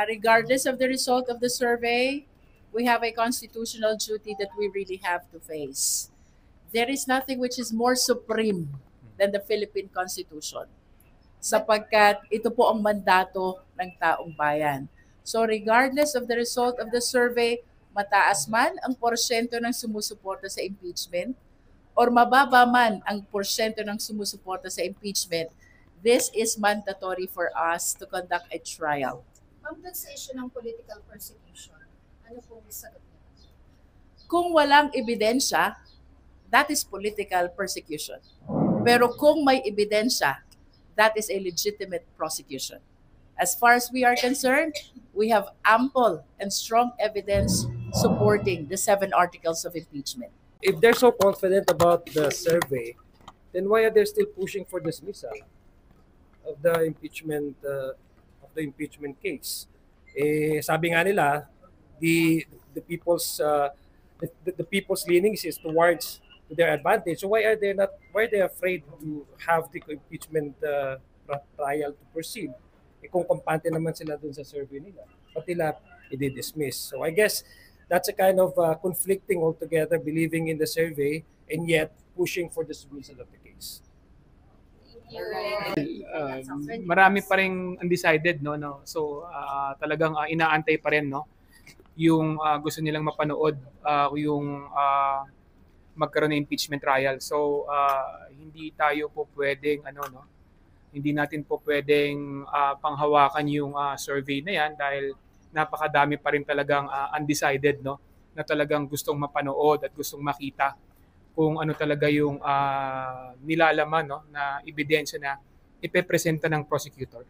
Regardless of the result of the survey, we have a constitutional duty that we really have to face. There is nothing which is more supreme than the Philippine Constitution, sapagkat ito po ang mandato ng taong bayan. So regardless of the result of the survey, mataas man ang porsyento ng sumusuporta sa impeachment or mababa man ang porsyento ng sumusuporta sa impeachment, this is mandatory for us to conduct a trial. Ma'am, dun sa issue ng political persecution, ano pong sagot niya? Kung walang ebidensya, that is political persecution. Pero kung may ebidensya, that is a legitimate prosecution. As far as we are concerned, we have ample and strong evidence supporting the 7 articles of impeachment. If they're so confident about the survey, then why are they still pushing for dismissal of the impeachment case? Sabi nga nila, the people's leanings is towards to their advantage. So why are they afraid to have the impeachment trial to proceed? Kung kampante naman sila dun sa survey nila, ba't nila i-dismiss? So I guess that's a kind of conflicting altogether, believing in the survey and yet pushing for the dismissal of the case. Marami pa ring undecided, no. So talagang inaantay pa rin, no, yung gusto nilang mapanood, yung magkaroon ng impeachment trial. So hindi tayo po pwedeng hindi natin po pwedeng panghawakan yung survey na yan dahil napakadami pa rin talagang undecided, no, na talagang gustong mapanood at gustong makita kung ano talaga yung nilalaman, no, na ebidensya na ipepresenta ng prosecutor.